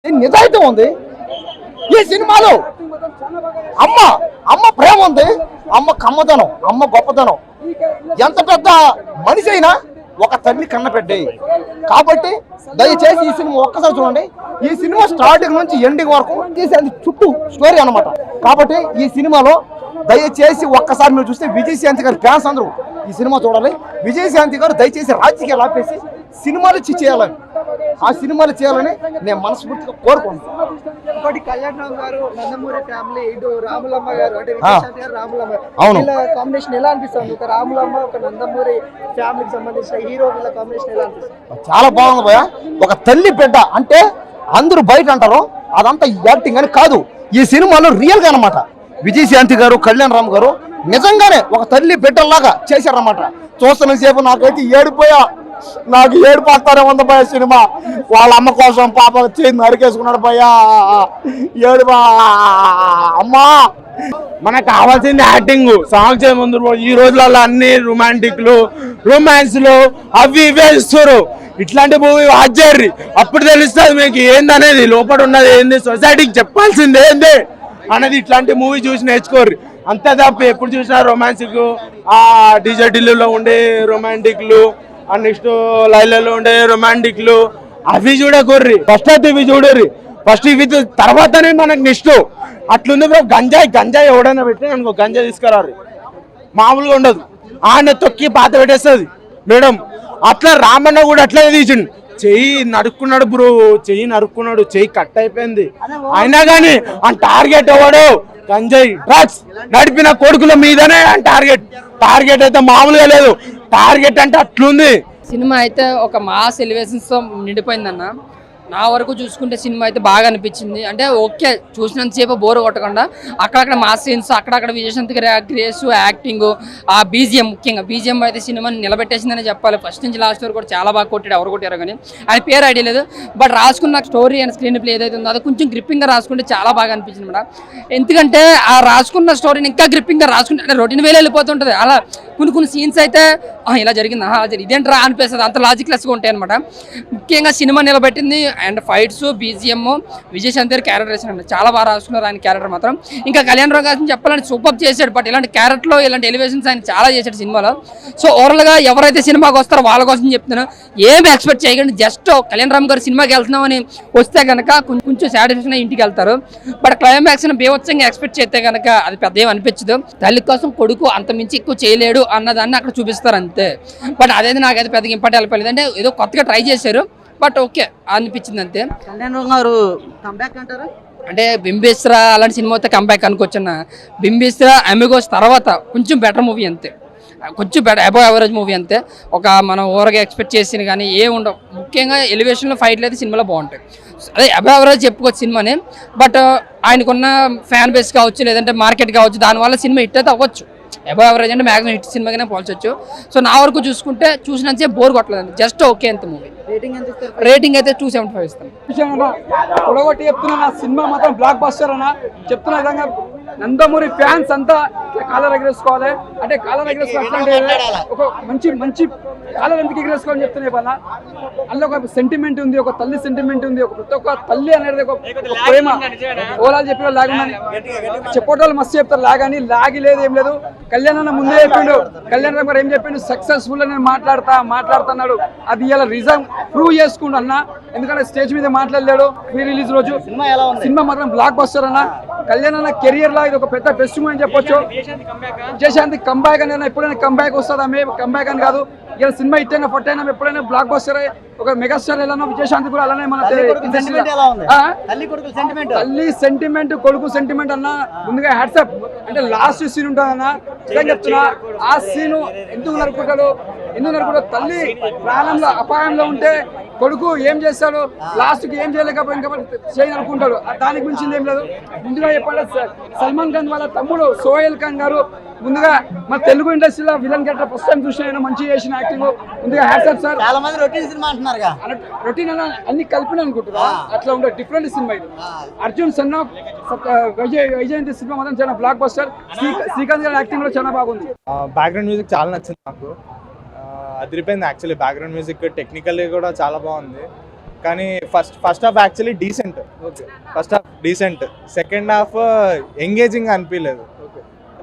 నిజాయితీ ఉంది ఈ సినిమాలో. అమ్మ అమ్మ ప్రేమ ఉంది, అమ్మ కమ్మదనం, అమ్మ గొప్పదనం. ఎంత పెద్ద మనిషి అయినా ఒక తల్లి కన్నపెట్టే. కాబట్టి దయచేసి ఈ సినిమా ఒక్కసారి చూడండి. ఈ సినిమా స్టార్టింగ్ నుంచి ఎండింగ్ వరకు తీసేది చుట్టూ స్టోరీ అన్నమాట. కాబట్టి ఈ సినిమాలో దయచేసి ఒక్కసారి మీరు చూస్తే విజయశాంతి గారి ఫ్యాన్స్ అందరూ ఈ సినిమా చూడాలి. విజయశాంతి గారు దయచేసి రాజకీయాలు ఆపేసి సినిమాలు చేయాలని, ఆ సినిమాలు చేయాలని నేను మనస్ఫూర్తిగా కోరుకుంటున్నాను. ఇంకోటి కళ్యాణ్ రామ్ గారు, నందమూరి ఫ్యామిలీ, ఇటు రాములమ్మ గారు అంటే విజయశాంతి గారు, రాములమ్మ వీళ్ళ కాంబినేషన్ ఎలా అనిపిస్తుంది? ఒక రాములమ్మ, ఒక నందమూరి ఫ్యామిలీకి సంబంధించిన హీరో వీళ్ళ కాంబినేషన్ ఎలా అనిపిస్తుంది? చాలా బాగుంది భయ్యా. ఒక తల్లి బిడ్డ అంటే అందరూ బయట అంటారు, అదంతా యాక్టింగ్ అని కాదు. ఈ సినిమాలో రియల్ గా అనమాట. విజయశాంతి గారు, కళ్యాణ్ రామ్ గారు నిజంగానే ఒక తల్లి బిడ్డలాగా చేశారన్నమాట. చూస్తున్న సేపు నాకైతే నాకు ఏడుపాస్తానే ఉంది భయ సినిమా. వాళ్ళ అమ్మ కోసం పాప చేయి నరికేసుకున్నాడు భయ్యా. అమ్మా మనకు కావాల్సింది యాక్టింగ్. సాంగ్స్ ముందు ఈ రోజులలో అన్ని రొమాన్స్లు అవి ఇవే ఇస్తారు. ఇట్లాంటి మూవీ వాచ్చేర్రి, అప్పుడు తెలుస్తుంది మీకు ఏందనేది, లోపల ఉన్నది ఏంది, సొసైటీకి చెప్పాల్సింది ఏంది అనేది. ఇట్లాంటి మూవీ చూసి నేర్చుకోర్రి. అంతే తప్ప ఎప్పుడు చూసినా రొమాన్సిక్, ఆ డీజే ఢిల్లీలో ఉండే రొమాంటిక్లు, ఆ నెక్స్ట్ లైలలో ఉండే రొమాంటిక్లు అవి చూడకూర్రి. ఫస్ట్ అయితే ఇవి చూడర్రి. ఫస్ట్ ఇవి తర్వాతనే మనకు నెక్స్ట్. అట్లుంది బ్రో. గంజాయి ఎవడైనా పెట్టినా అనుకో, గంజాయి తీసుకురారు, మామూలుగా ఉండదు. ఆయన తొక్కి పాత పెట్టేస్తుంది మేడం. అట్లా రామన్న కూడా అట్లనే తీసిండు. చెయ్యి నరుక్కున్నాడు బ్రో, చెయ్యి కట్ అయిపోయింది. అయినా కానీ ఆ టార్గెట్ ఎవడు? గంజాయి డ్రగ్స్ నడిపిన కొడుకుల మీదనే టార్గెట్ అయితే మామూలుగా లేదు. టార్గెట్ అంటే అట్లుంది. సినిమా అయితే ఒక మాస్ ఎలివేషన్స్ తో నిండిపోయిందన్న. నా వరకు చూసుకుంటే సినిమా అయితే బాగా అనిపించింది. అంటే ఓకే, చూసినంతసేపు బోర్ కొట్టకుండా అక్కడక్కడ మాస్ సీన్స్, అక్కడక్కడ విజయశాంతి గ్రేస్ యాక్టింగ్, ఆ బీజిఎం, ముఖ్యంగా బీజిఎం అయితే సినిమాని నిలబెట్టేసిందని చెప్పాలి. ఫస్ట్ నుంచి లాస్ట్ వరకు కూడా చాలా బాగా కొట్టాడు. ఎవరు కొట్టారో కానీ ఆయన పేరు ఐడియా లేదు. బట్ రాసుకున్న స్టోరీ అండ్ స్క్రీన్ ప్లే ఏదైతే ఉందో అది కొంచెం గ్రిప్పింగ్గా రాసుకుంటే చాలా బాగా అనిపించింది మేడం. ఎందుకంటే ఆ రాసుకున్న స్టోరీని ఇంకా గ్రిప్పింగ్గా రాసుకుంటే అంటే రొటీన్ వేలు వెళ్ళిపోతుంటుంది. అలా కొన్ని సీన్స్ అయితే ఇలా జరిగింది, ఇదేంట్రా అనిపిస్తుంది. అంత లాజిక్లెస్గా ఉంటాయి అనమాట. ముఖ్యంగా సినిమా నిలబెట్టింది అండ్ ఫైట్స్, బీజిఎం, విజయశాంతి గారి క్యారెక్టరేషన్ చాలా బాగా రాసుకున్నారు. ఆయన క్యారెక్టర్ మాత్రం ఇంకా కళ్యాణ్ రామ్ గారిని చెప్పాలంటే సూపర్ చేశాడు. బట్ ఇలాంటి క్యారెక్టర్లో ఇలాంటి ఎలివేషన్స్ ఆయన చాలా చేశాడు సినిమాలో. సో ఓవరాల్గా ఎవరైతే సినిమాకి వస్తారో వాళ్ళ కోసం చెప్తున్నాను, ఏమి ఎక్స్పెక్ట్ చేయకండి. జస్ట్ కళ్యాణ్ రామ్ గారు సినిమాకి వెళ్తున్నామని వస్తే కనుక కొంచెం సాటిస్ఫాక్షన్ ఇంటికి వెళ్తారు. బట్ క్లైమాక్స్ బేవత్సంగా ఎక్స్పెక్ట్ చేస్తే కనుక అది పెద్ద ఏం అనిపించదు. తల్లి కోసం కొడుకు అంత మించి ఎక్కువ చేయలేడు అన్నదాన్ని అక్కడ చూపిస్తారు అంతే. బట్ అదైతే నాకైతే పెద్దగా ఇంపార్టెంట్ వెళ్ళిపోలేదు. అంటే ఏదో కొత్తగా ట్రై చేశారు, బట్ ఓకే అనిపించింది అంతే. కళ్యాణ్ రామ్ గారు కంబ్యాక్ అంటారా? అంటే బింబిస్రా అలాంటి సినిమా అయితే కంబ్యాక్ అనుకోవచ్చున్న. బింబిస్రా, అమిగోస్ తర్వాత కొంచెం బెటర్ మూవీ అంతే, కొంచెం బెటర్ అబవ్ యావరేజ్ మూవీ అంతే. ఒక మనం ఓవర్గా ఎక్స్పెక్ట్ చేసిన కానీ ఏమి ఉండవు. ముఖ్యంగా ఎలివేషన్లో ఫైట్లు అయితే సినిమాలో బాగుంటాయి. అదే అబవ్ యావరేజ్ చెప్పుకోవచ్చు సినిమాని. బట్ ఆయనకున్న ఫ్యాన్ బేస్ కావచ్చు, లేదంటే మార్కెట్ కావచ్చు, దానివల్ల సినిమా హిట్ అయితే అవ్వచ్చు. అబవ్ యావరేజ్ అంటే మ్యాక్సిమం హిట్ సినిమాగానే పోల్చొచ్చు. సో నా వరకు చూసుకుంటే చూసినంతే బోర్ కొట్టలేదు, జస్ట్ ఓకే అంత మూవీ. రేటింగ్ అయితే 2.75 ఇస్తాను. పొడగొట్టి చెప్తున్నా, నా సినిమా మాత్రం బ్లాక్ బస్టర్ అన్న చెప్తున్న విధంగా నందమూరి ఫ్యాన్స్ అంతా కాలర్ ఎగరేసుకోవాలి. అంటే కాలర్ ఎగరేసుకోవాలంటే ఒక మంచి కాలర్ ఎందుకు ఎగరేసుకోవాలని చెప్తున్నాయి వాళ్ళ. అందులో ఒక సెంటిమెంట్ ఉంది, ఒక తల్లి సెంటిమెంట్ ఉంది. ప్రతి ఒక్క తల్లి అనేది ఒక ప్రేమ. ఓలాలు చెప్పిన లాగుందని చెప్పేటోళ్ళు మస్తు చెప్తారు, లాగని లాగి లేదు, ఏం లేదు. కళ్యాణ్ అన్న ముందే చెప్పిండు, కళ్యాణ్ రామ్ గారు ఏం చెప్పిండు, సక్సెస్ఫుల్ నేను మాట్లాడుతున్నాడు. అది ఇలా రీజన్ ప్రూవ్ చేసుకుంటూ అన్న. ఎందుకంటే స్టేజ్ మీద మాట్లాడలేడు ప్రీ రిలీజ్ రోజు. సినిమా మాత్రం బ్లాక్ బస్టర్ అన్న. కళ్యాణ్ అన్న కెరియర్ లా ఇది ఒక పెద్ద బెస్ట్ మూవీ అని చెప్పొచ్చు. విజయశాంతి కంబ్యాక్ అని ఎప్పుడైనా కంబ్యాక్ వస్తుంది, ఆమె కంబ్యాక్ అని కాదు. ఇలా సినిమా హిట్ అయినా ఫట్ అయినా ఎప్పుడైనా బ్లాక్ బస్టర్ ఒక మెగాస్టార్ ఎలా విజయశాంతి కూడా అలానే. మన తల్లి సెంటిమెంట్, కొడుకు సెంటిమెంట్ అన్న. ముందుగా హ్యాట్సాప్. అంటే లాస్ట్ సీన్ ఉంటుంది అన్న, చెప్తున్నా. ఆ సీన్ ఎందుకు నరుకుంటాడు, తల్లి ప్రాణంలో అపాయంలో ఉంటే కొడుకు ఏం చేస్తాడు, లాస్ట్ కి ఏం చేయలేకపోయింది కాబట్టి చేయనుకుంటాడు. దానికి మించింది ఏం లేదు. ముందుగా చెప్పాలి, సల్మాన్ ఖాన్ వాళ్ళ తమ్ముడు సోహెల్ ఖాన్ గారు ముందుగా మన తెలుగు ఇండస్ట్రీలో విలన్ క్యారెక్టర్ ఫస్ట్ టైం చూసిన, మంచి చేసిన యాక్టింగ్. ముందుగా హ్యాట్సాప్ సార్. చాలా మంది రొటీన్ సినిమా అంటున్నారు, రొటీన్ అన్న అన్ని కలిపిన అనుకుంటున్నా. అట్లా ఉండే డిఫరెంట్ సినిమా ఇది. Arjun son of Vyjayanthi cinema మాత్రం చాలా బ్లాక్ బస్టర్. శ్రీకాంత్ గారి యాక్టింగ్ కూడా చాలా బాగుంది. బ్యాక్గ్రౌండ్ మ్యూజిక్ చాలా నచ్చింది నాకు, అదిరిపోయింది యాక్చువల్లీ. బ్యాక్గ్రౌండ్ మ్యూజిక్ టెక్నికల్లీ కూడా చాలా బాగుంది. కానీ first half actually decent. First half decent, second half engaging అనిపించలేదు.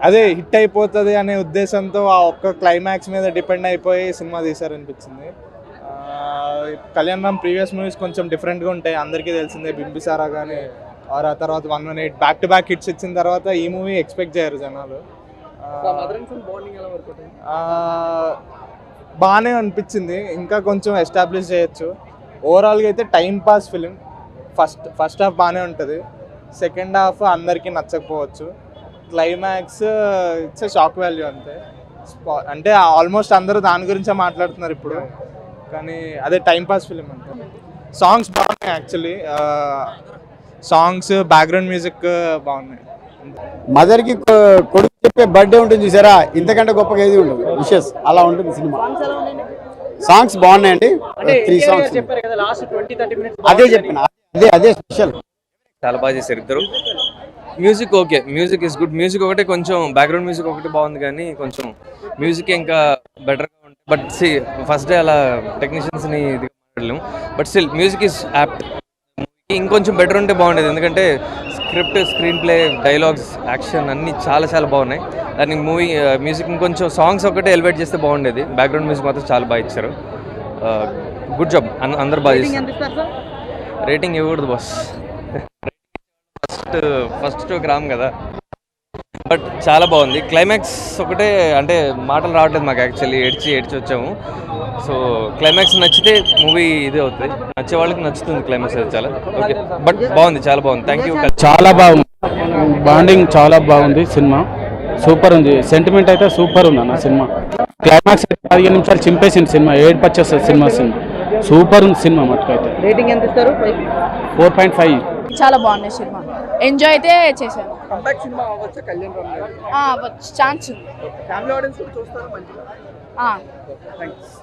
అదే హిట్ అయిపోతుంది అనే ఉద్దేశంతో ఆ ఒక్క క్లైమాక్స్ మీద డిపెండ్ అయిపోయి సినిమా తీశారనిపించింది. కళ్యాణ్ రామ్ ప్రీవియస్ మూవీస్ కొంచెం డిఫరెంట్గా ఉంటాయి, అందరికీ తెలిసిందే. బింబిసారా కానీ ఆ తర్వాత 118 బ్యాక్ టు బ్యాక్ హిట్స్ ఇచ్చిన తర్వాత ఈ మూవీ ఎక్స్పెక్ట్ చేయరు జనాలు. బాగానే అనిపించింది, ఇంకా కొంచెం ఎస్టాబ్లిష్ చేయొచ్చు. ఓవరాల్గా అయితే time pass film. First half బాగానే ఉంటుంది, సెకండ్ హాఫ్ అందరికీ నచ్చకపోవచ్చు. క్లైమాక్స్ ఇట్స్ షాక్ వాల్యూ అంతే. అంటే ఆల్మోస్ట్ అందరూ దాని గురించే మాట్లాడుతున్నారు ఇప్పుడు, కానీ అదే టైం పాస్ ఫిలిం అంటే. సాంగ్స్ బాగున్నాయి యాక్చువల్లీ, సాంగ్స్ బ్యాక్గ్రౌండ్ మ్యూజిక్ బాగున్నాయి. మదర్కి కొడుకు చెప్పే బర్త్డే ఉంటుంది చూసారా, ఇంతకంటే గొప్పగా ఏది ఉండదు. విషెస్ అలా ఉంటుంది సినిమా. సాంగ్స్ బాగున్నాయండి, 3 సాంగ్స్. అదే చెప్పిన, అదే స్పెషల్. చాలా బాగా చేశారు ఇద్దరు. Music okay, music is good. Music ఒకటే కొంచెం బ్యాక్గ్రౌండ్ మ్యూజిక్ ఒకటి బాగుంది, కానీ కొంచెం మ్యూజిక్ ఇంకా బెటర్గా ఉంటుంది. బట్ ఫస్ట్ డే అలా టెక్నీషియన్స్ని ఇది మాట్లాడలేము, but still music is apt. ఇంకొంచెం బెటర్ ఉంటే బాగుండేది, ఎందుకంటే script, screenplay, dialogues, action అన్నీ చాలా చాలా బాగున్నాయి. దానికి మూవీ మ్యూజిక్ ఇంకొంచెం సాంగ్స్ ఒకటే ఎలివేట్ చేస్తే బాగుండేది. బ్యాక్గ్రౌండ్ మ్యూజిక్ మాత్రం చాలా బాగా ఇచ్చారు. గుడ్ జాబ్, అందరు బాగా చేస్తారు. రేటింగ్ ఇవ్వకూడదు బాస్, ఫస్ట్ షోకి రాము కదా. బట్ చాలా బాగుంది. క్లైమాక్స్ ఒకటే అంటే మాటలు రావట్లేదు మాకు, యాక్చువల్లీ ఏడ్చి వచ్చాము. సో క్లైమాక్స్ నచ్చితే మూవీ ఇదే అవుతుంది, నచ్చే వాళ్ళకి నచ్చుతుంది క్లైమాక్స్ అది చాలా ఓకే. బట్ బాగుంది, చాలా బాగుంది. Thank you. చాలా బాగుంది, బాండింగ్ చాలా బాగుంది. సినిమా సూపర్ ఉంది, సెంటిమెంట్ అయితే సూపర్ ఉంది అన్న సినిమా. క్లైమాక్స్ అయితే 15 నిమిషాలు చింపేసింది సినిమా, ఏడ్పచ్చేస్తుంది సినిమా. సూపర్ ఉంది సినిమా. మటుకైతే రేటింగ్ ఎంత ఇస్తారు? 4.5. చాలా బాగుంది సినిమా, ఎంజాయ్ అయితే చేశాను. కంబ్యాక్ సినిమా అవ్వచ్చా కళ్యాణ్ రామ్? అవ్వచ్చు, ఛాన్స్ ఉంది. ఫ్యామిలీ ఆడియన్స్ చూస్తారా మంచిగా? థ్యాంక్స్.